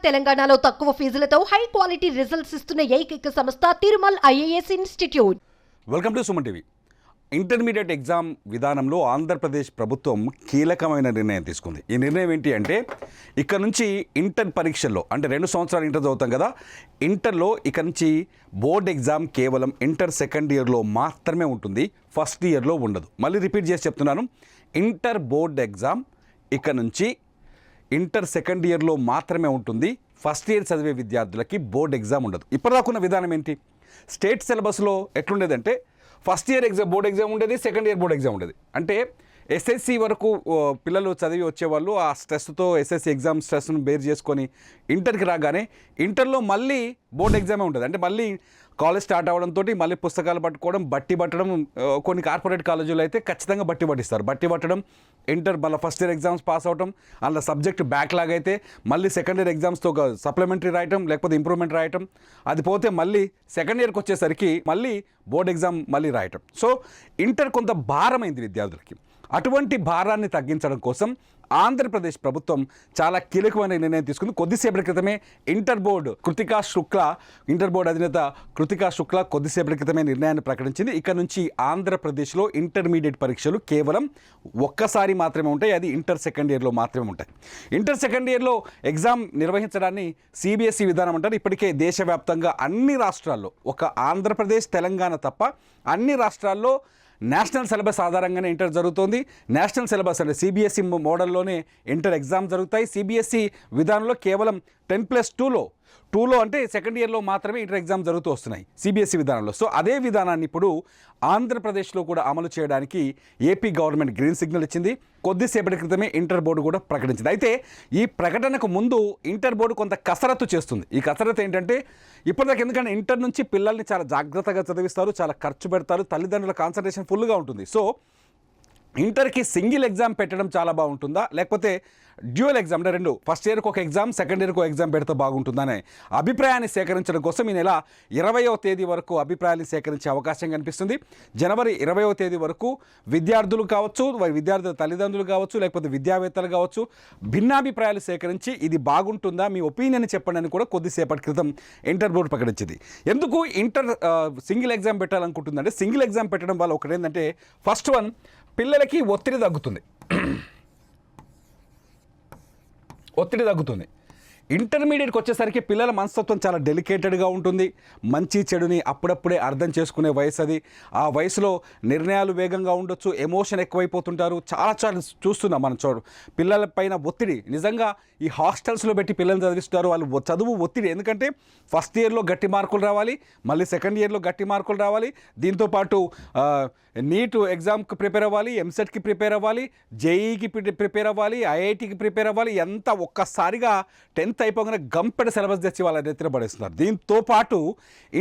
తెలంగాణలో తక్కువ ఫీజులతో high quality results ఇస్తున్న ఏకైక సంస్థ Tirumal IAS institute. Welcome to Suman TV. Intermediate exam విధానంలో ఆంధ్రప్రదేశ్ ప్రభుత్వం కీలకమైన నిర్ణయం తీసుకుంది. ఈ నిర్ణయం ఏంటి అంటే, ఇక్కడ నుంచి ఇంటర్ పరీక్షల్లో అంటే 2 సంవత్సరాలు ఇంటర్ చదువుతాం కదా, ఇంటర్లో ఇక్కడ నుంచి బోర్డ్ ఎగ్జామ్ కేవలం ఇంటర్ సెకండ్ ఇయర్లో మాత్రమే ఉంటుంది, ఫస్ట్ ఇయర్లో ఉండదు. మళ్ళీ రిపీట్ చేసి చెప్తున్నాను, ఇంటర్ బోర్డ్ ఎగ్జామ్ ఇక్కడ నుంచి ఇంటర్ సెకండ్ ఇయర్లో మాత్రమే ఉంటుంది, ఫస్ట్ ఇయర్ చదివే విద్యార్థులకి బోర్డ్ ఎగ్జామ్ ఉండదు. ఇప్పటిదాకున్న విధానం ఏంటి, స్టేట్ సిలబస్లో ఎట్లుండేదంటే first year exam board exam ఉండేది, సెకండ్ ఇయర్ బోర్డ్ ఎగ్జామ్ ఉండేది. అంటే ఎస్ఎస్సి వరకు పిల్లలు చదివి వచ్చేవాళ్ళు ఆ స్ట్రెస్తో ఎస్ఎస్సి ఎగ్జామ్ స్ట్రెస్ను బేర్ చేసుకొని ఇంటర్కి రాగానే ఇంటర్లో మళ్ళీ బోర్డ్ ఎగ్జామే ఉంటుంది. అంటే మళ్ళీ కాలేజ్ స్టార్ట్ అవ్వడంతో మళ్ళీ పుస్తకాలు పట్టుకోవడం, బట్టి పట్టడం, కొన్ని కార్పొరేట్ కాలేజీలు అయితే ఖచ్చితంగా బట్టి పట్టిస్తారు. బట్టి పట్టడం, ఇంటర్ మళ్ళీ ఫస్ట్ ఇయర్ ఎగ్జామ్స్ పాస్ అవడం, అందులో సబ్జెక్ట్ బ్యాక్లాగ్ అయితే మళ్ళీ సెకండ్ ఇయర్ ఎగ్జామ్స్తో సప్లిమెంటరీ రాయటం లేకపోతే ఇంప్రూవ్మెంట్ రాయటం, అది పోతే మళ్ళీ సెకండ్ ఇయర్కి వచ్చేసరికి మళ్ళీ బోర్డ్ ఎగ్జామ్ మళ్ళీ రాయటం. సో ఇంటర్ కొంత భారమైంది విద్యార్థులకి. అటువంటి భారాన్ని తగ్గించడం కోసం ఆంధ్రప్రదేశ్ ప్రభుత్వం చాలా కీలకమైన నిర్ణయం తీసుకుంది. కొద్దిసేపటి క్రితమే ఇంటర్ బోర్డు అధినేత కృతికా శుక్లా కొద్దిసేపటి క్రితమే నిర్ణయాన్ని ప్రకటించింది. ఇక్కడ నుంచి ఆంధ్రప్రదేశ్లో ఇంటర్మీడియట్ పరీక్షలు కేవలం ఒక్కసారి మాత్రమే ఉంటాయి, అది ఇంటర్ సెకండ్ ఇయర్లో మాత్రమే ఉంటాయి. ఇంటర్ సెకండ్ ఇయర్లో ఎగ్జామ్ నిర్వహించడాన్ని సిబిఎస్ఈ విధానం అంటారు. ఇప్పటికే దేశవ్యాప్తంగా అన్ని రాష్ట్రాల్లో, ఒక ఆంధ్రప్రదేశ్ తెలంగాణ తప్ప అన్ని రాష్ట్రాల్లో నేషనల్ సిలబస్ ఆధారంగానే ఇంటర్ జరుగుతుంది. నేషనల్ సిలబస్ అంటే సిబిఎస్ఈ మోడల్లోనే ఇంటర్ ఎగ్జామ్ జరుగుతాయి. సిబిఎస్ఈ విధానంలో కేవలం 10+2లో అంటే సెకండ్ ఇయర్లో మాత్రమే ఇంటర్ ఎగ్జామ్ జరుగుతూ వస్తున్నాయి సిబిఎస్ఈ విధానంలో. సో అదే విధానాన్ని ఇప్పుడు ఆంధ్రప్రదేశ్లో కూడా అమలు చేయడానికి ఏపీ గవర్నమెంట్ గ్రీన్ సిగ్నల్ ఇచ్చింది. కొద్దిసేపటి క్రితమే ఇంటర్ బోర్డు కూడా ప్రకటించింది. అయితే ఈ ప్రకటనకు ముందు ఇంటర్ బోర్డు కొంత కసరత్తు చేస్తుంది. ఈ కసరత్తు ఏంటంటే, ఇప్పటిదాకా ఎందుకంటే ఇంటర్ నుంచి పిల్లల్ని చాలా జాగ్రత్తగా చదివిస్తారు, చాలా ఖర్చు పెడతారు, తల్లిదండ్రుల కాన్సన్ట్రేషన్ ఫుల్గా ఉంటుంది. సో ఇంటర్కి సింగిల్ ఎగ్జామ్ పెట్టడం చాలా బాగుంటుందా, లేకపోతే డ్యూయల్ ఎగ్జామ్ అంటే 2 ఫస్ట్ ఇయర్కి ఒక ఎగ్జామ్ సెకండ్ ఇయర్కి ఒక ఎగ్జామ్ పెడితే బాగుంటుందనే అభిప్రాయాన్ని సేకరించడం కోసం ఈ నెల 20వ తేదీ వరకు అభిప్రాయాన్ని సేకరించే అవకాశం కనిపిస్తుంది. జనవరి 20వ తేదీ వరకు విద్యార్థులు కావచ్చు, విద్యార్థుల తల్లిదండ్రులు కావచ్చు, లేకపోతే విద్యావేత్తలు కావచ్చు, భిన్నాభిప్రాయాలు సేకరించి ఇది బాగుంటుందా, మీ ఒపీనియన్ చెప్పండి అని కూడా కొద్దిసేపటి క్రితం ఇంటర్ బోర్డు ప్రకటించింది. ఎందుకు ఇంటర్ సింగిల్ ఎగ్జామ్ పెట్టాలనుకుంటుందంటే, సింగిల్ ఎగ్జామ్ పెట్టడం వల్ల ఒకటి ఏంటంటే, ఫస్ట్ వన్ పిల్లలకి ఒత్తిడి తగ్గుతుంది. ఇంటర్మీడియట్కి వచ్చేసరికి పిల్లల మనస్తత్వం చాలా డెలికేటెడ్గా ఉంటుంది. మంచి చెడుని అప్పుడప్పుడే అర్థం చేసుకునే వయసు అది. ఆ వయసులో నిర్ణయాలు వేగంగా ఉండొచ్చు, ఎమోషన్ ఎక్కువైపోతుంటారు. చాలా చూస్తున్నాం మనం. పిల్లల పైన ఒత్తిడి నిజంగా ఈ హాస్టల్స్లో పెట్టి పిల్లల్ని చదివిస్తున్నారు. వాళ్ళు చదువు ఒత్తిడి, ఎందుకంటే ఫస్ట్ ఇయర్లో గట్టి మార్కులు రావాలి, మళ్ళీ సెకండ్ ఇయర్లో గట్టి మార్కులు రావాలి, దీంతోపాటు నీట్ ఎగ్జామ్కి ప్రిపేర్ అవ్వాలి, ఎంసెట్కి ప్రిపేర్ అవ్వాలి, జేఈకి ప్రిపేర్ అవ్వాలి, ఐఐటికి ప్రిపేర్ అవ్వాలి. ఎంత ఒక్కసారిగా 10th అయిపోగానే గంపెడ సిలబస్ తెచ్చి వాళ్ళ నెత్తిన పడేస్తున్నారు. దీంతో పాటు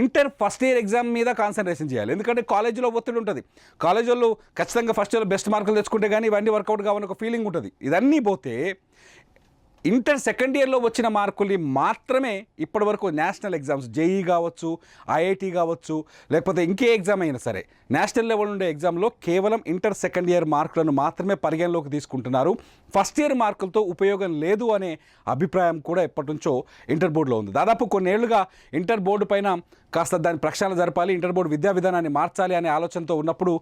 ఇంటర్ ఫస్ట్ ఇయర్ ఎగ్జామ్ మీద కాన్సన్ట్రేషన్ చేయాలి, ఎందుకంటే కాలేజీలో ఒత్తిడి ఉంటుంది. కాలేజీ వాళ్ళు ఖచ్చితంగా ఫస్ట్ ఇయర్లో బెస్ట్ మార్కులు తెచ్చుకుంటే కానీ ఇవన్నీ వర్కౌట్ కావాలని ఒక ఫీలింగ్ ఉంటుంది. ఇదన్నీ పోతే ఇంటర్ సెకండ్ ఇయర్లో వచ్చిన మార్కుల్ని మాత్రమే ఇప్పటివరకు నేషనల్ ఎగ్జామ్స్, జేఈ కావచ్చు, ఐఐటి కావచ్చు, లేకపోతే ఇంకే ఎగ్జామ్ అయినా సరే నేషనల్ లెవెల్ ఉండే ఎగ్జామ్లో కేవలం ఇంటర్ సెకండ్ ఇయర్ మార్కులను మాత్రమే పరిగణలోకి తీసుకుంటున్నారు. ఫస్ట్ ఇయర్ మార్కులతో ఉపయోగం లేదు అనే అభిప్రాయం కూడా ఎప్పటి నుంచో ఇంటర్ బోర్డులో ఉంది. దాదాపు కొన్నేళ్లుగా ఇంటర్ బోర్డు పైన కాస్త దాని ప్రక్షాళన జరపాలి, ఇంటర్ బోర్డు విద్యా విధానాన్ని మార్చాలి అనే ఆలోచనతో ఉన్నప్పుడు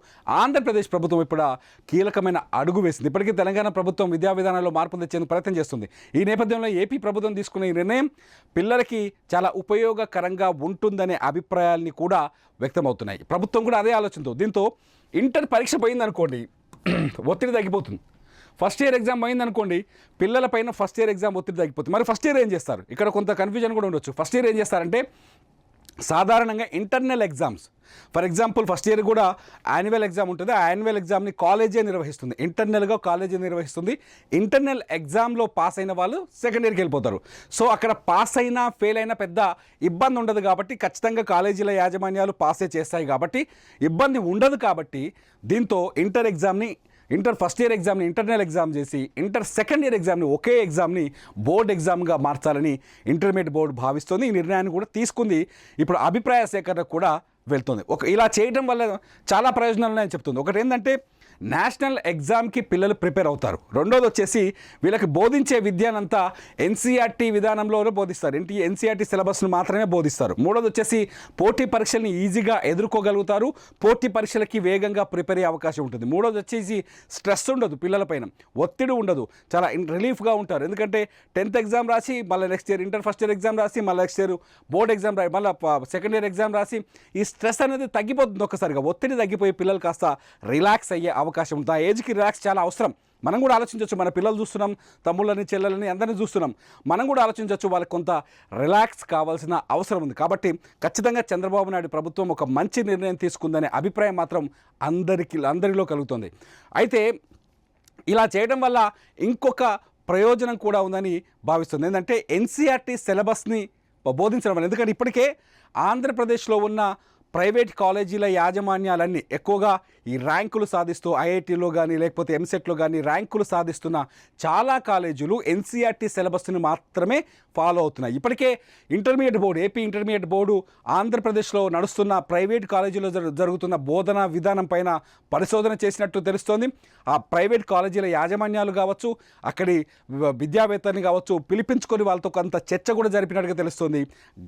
ఆంధ్రప్రదేశ్ ప్రభుత్వం ఇప్పుడు కీలకమైన అడుగు వేసింది. ఇప్పటికీ తెలంగాణ ప్రభుత్వం విద్యా విధానంలో మార్పులు తెచ్చేందుకు ప్రయత్నం చేస్తుంది. ఈ నేపథ్యంలో ఏపీ ప్రభుత్వం తీసుకున్న ఈ నిర్ణయం పిల్లలకి చాలా ఉపయోగకరంగా ఉంటుందనే అభిప్రాయాల్ని కూడా వ్యక్తమవుతున్నాయి. ప్రభుత్వం కూడా అదే ఆలోచనతో. దీంతో ఇంటర్ పరీక్ష పోయిందనుకోండి, ఒత్తిడి తగ్గిపోతుంది. ఫస్ట్ ఇయర్ ఎగ్జామ్ పోయిందనుకోండి, పిల్లల పైన ఫస్ట్ ఇయర్ ఎగ్జామ్ ఒత్తిడి తగ్గిపోతుంది. మరి ఫస్ట్ ఇయర్ ఏం చేస్తారు, ఇక్కడ కొంత కన్ఫ్యూజన్ కూడా ఉండొచ్చు. ఫస్ట్ ఇయర్ ఏం చేస్తారంటే, సాధారణంగా internal exams, for example first year కూడా యాన్యువల్ ఎగ్జామ్ ఉంటుంది. ఆ యాన్యువల్ ఎగ్జామ్ని కాలేజే నిర్వహిస్తుంది, ఇంటర్నల్గా కాలేజే నిర్వహిస్తుంది. ఇంటర్నల్ ఎగ్జామ్లో పాస్ అయిన వాళ్ళు సెకండ్ ఇయర్కి వెళ్ళిపోతారు. సో అక్కడ పాస్ అయినా ఫెయిల్ అయినా పెద్ద ఇబ్బంది ఉండదు కాబట్టి, ఖచ్చితంగా కాలేజీల యాజమాన్యాలు పాసే చేస్తాయి కాబట్టి ఇబ్బంది ఉండదు. కాబట్టి దీంతో ఇంటర్ ఫస్ట్ ఇయర్ ఎగ్జామ్ని ఇంటర్నల్ ఎగ్జామ్ చేసి ఇంటర్ సెకండ్ ఇయర్ ఎగ్జామ్ని ఒకే ఎగ్జామ్ని బోర్డ్ ఎగ్జామ్గా మార్చాలని ఇంటర్మీడియట్ బోర్డు భావిస్తుంది. ఈ నిర్ణయాన్ని కూడా తీసుకుంది. ఇప్పుడు అభిప్రాయ సేకరణ కూడా వెళ్తుంది. ఇలా చేయడం వల్ల చాలా ప్రయోజనాలు ఉన్నాయని చెప్తుంది. ఒకటి ఏంటంటే, నేషనల్ ఎగ్జామ్కి పిల్లలు ప్రిపేర్ అవుతారు. రెండోది వచ్చేసి వీళ్ళకి బోధించే విద్యనంతా ఎన్సీఆర్టీ విధానంలోనే బోధిస్తారు. ఎన్సీఆర్టీ సిలబస్ను మాత్రమే బోధిస్తారు. మూడోది వచ్చేసి పోటీ పరీక్షల్ని ఈజీగా ఎదుర్కోగలుగుతారు. పోటీ పరీక్షలకి వేగంగా ప్రిపేర్ అయ్యే అవకాశం ఉంటుంది. మూడోది వచ్చేసి స్ట్రెస్ ఉండదు, పిల్లలపైన ఒత్తిడి ఉండదు, చాలా రిలీఫ్గా ఉంటారు. ఎందుకంటే 10th ఎగ్జామ్ రాసి మళ్ళీ next year inter first year exam రాసి మళ్ళీ నెక్స్ట్ ఇయర్ బోర్డ్ ఎగ్జామ్ రాసి మళ్ళీ సెకండ్ ఇయర్ ఎగ్జామ్ రాసి ఈ స్ట్రెస్ అనేది తగ్గిపోతుంది. ఒక్కసారిగా ఒత్తిడి తగ్గిపోయి పిల్లలు కాస్త రిలాక్స్ అయ్యే అవకాశం ఉంటుంది. ఆ ఏజ్కి రిలాక్స్ చాలా అవసరం. మనం కూడా ఆలోచించవచ్చు, మన పిల్లలు చూస్తున్నాం, తమ్ముళ్ళని చెల్లెలని అందరినీ చూస్తున్నాం, మనం కూడా ఆలోచించవచ్చు, వాళ్ళకి కొంత రిలాక్స్ కావాల్సిన అవసరం ఉంది. కాబట్టి ఖచ్చితంగా చంద్రబాబు నాయుడు ప్రభుత్వం ఒక మంచి నిర్ణయం తీసుకుందనే అభిప్రాయం మాత్రం అందరిలో కలుగుతుంది. అయితే ఇలా చేయడం వల్ల ఇంకొక ప్రయోజనం కూడా ఉందని భావిస్తుంది. ఏంటంటే ఎన్సీఆర్టీ సిలబస్ని బోధించడం వల్ల, ఎందుకంటే ఇప్పటికే ఆంధ్రప్రదేశ్లో ఉన్న ప్రైవేట్ కాలేజీల యాజమాన్యాలన్నీ ఎక్కువగా ఈ ర్యాంకులు సాధిస్తూ ఐఐటీలో కానీ లేకపోతే ఎంసెట్లో కానీ ర్యాంకులు సాధిస్తున్న చాలా కాలేజీలు ఎన్సీఆర్టీ సిలబస్ని మాత్రమే ఫాలో అవుతున్నాయి. ఇప్పటికే intermediate board, AP intermediate board ఆంధ్రప్రదేశ్లో నడుస్తున్న ప్రైవేట్ కాలేజీలో జరుగుతున్న బోధనా విధానం పైన పరిశోధన చేసినట్టు తెలుస్తోంది. ఆ ప్రైవేట్ కాలేజీల యాజమాన్యాలు కావచ్చు, అక్కడి విద్యావేత్తని కావచ్చు పిలిపించుకొని వాళ్ళతో కొంత చర్చ కూడా జరిపినట్టుగా తెలుస్తోంది.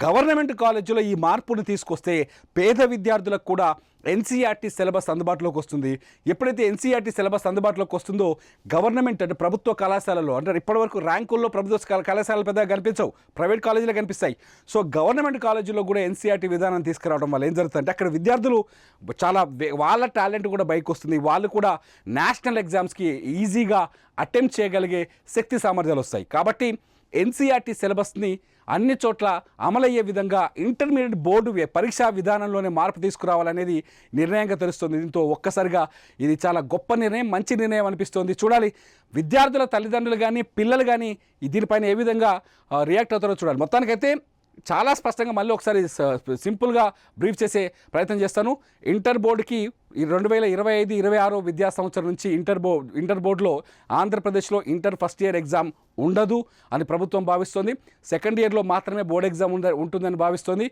గవర్నమెంట్ కాలేజీలో ఈ మార్పును తీసుకొస్తే పేద విద్యార్థులకు కూడా ఎన్సీఆర్టీ సిలబస్ అందుబాటులోకి వస్తుంది. ఎప్పుడైతే ఎన్సీఆర్టీ సిలబస్ అందుబాటులోకి వస్తుందో గవర్నమెంట్ అంటే ప్రభుత్వ కళాశాలలో, అంటే ఇప్పటివరకు ర్యాంకుల్లో ప్రభుత్వ కళాశాలలు పెద్దగా కనిపించవు, ప్రైవేట్ కాలేజీలో కనిపిస్తాయి. సో గవర్నమెంట్ కాలేజీలో కూడా ఎన్సీఆర్టీ విధానం తీసుకురావడం వల్ల ఏం జరుగుతుందంటే అక్కడ విద్యార్థులు చాలా వాళ్ళ టాలెంట్ కూడా బయటకు వస్తుంది. వాళ్ళు కూడా నేషనల్ ఎగ్జామ్స్కి ఈజీగా అటెంప్ట్ చేయగలిగే శక్తి సామర్థ్యాలు వస్తాయి. కాబట్టి ఎన్సీఆర్టీ సిలబస్ని అన్ని చోట్ల అమలయ్యే విధంగా ఇంటర్మీడియట్ బోర్డు పరీక్షా విధానంలోనే మార్పు తీసుకురావాలనేది నిర్ణయంగా తెలుస్తుంది. దీంతో ఒక్కసారిగా ఇది చాలా గొప్ప నిర్ణయం, మంచి నిర్ణయం అనిపిస్తోంది. చూడాలి విద్యార్థుల తల్లిదండ్రులు కానీ పిల్లలు కానీ దీనిపైన ఏ విధంగా రియాక్ట్ అవుతారో చూడాలి. మొత్తానికైతే చాలా స్పష్టంగా మళ్ళీ ఒకసారి సింపుల్గా బ్రీఫ్ చేసే ప్రయత్నం చేస్తాను. ఇంటర్ బోర్డుకి 2025-26 విద్యా సంవత్సరం నుంచి ఇంటర్ బోర్డులో ఆంధ్రప్రదేశ్లో ఇంటర్ ఫస్ట్ ఇయర్ ఎగ్జామ్ ఉండదు అని ప్రభుత్వం భావిస్తోంది. సెకండ్ ఇయర్లో మాత్రమే బోర్డు ఎగ్జామ్ ఉంటుందని భావిస్తోంది.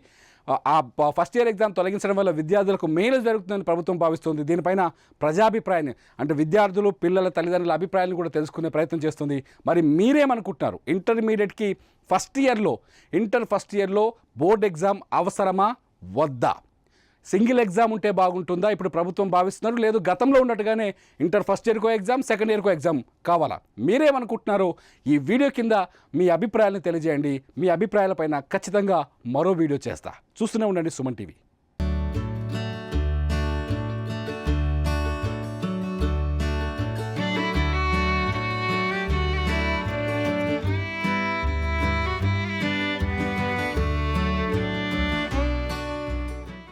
ఆ ఫస్ట్ ఇయర్ ఎగ్జామ్ తొలగించడం వల్ల విద్యార్థులకు మేలు జరుగుతుందని ప్రభుత్వం భావిస్తుంది. దీనిపైన ప్రజాభిప్రాయాన్ని, అంటే విద్యార్థులు పిల్లల తల్లిదండ్రుల అభిప్రాయాన్ని కూడా తెలుసుకునే ప్రయత్నం చేస్తుంది. మరి మీరేమనుకుంటున్నారు? ఇంటర్మీడియట్కి ఇంటర్ ఫస్ట్ ఇయర్లో బోర్డు ఎగ్జామ్ అవసరమా వద్దా? సింగిల్ ఎగ్జామ్ ఉంటే బాగుంటుందా ఇప్పుడు ప్రభుత్వం భావిస్తున్నారు, లేదు గతంలో ఉన్నట్టుగానే ఇంటర్ ఫస్ట్ ఇయర్కో ఎగ్జామ్ సెకండ్ ఇయర్కో ఎగ్జామ్ కావాలా? మీరేమనుకుంటున్నారో ఈ వీడియో కింద మీ అభిప్రాయాలను తెలియజేయండి. మీ అభిప్రాయాలపైన ఖచ్చితంగా మరో వీడియో చేస్తా. చూస్తూనే ఉండండి సుమన్ టీవీ.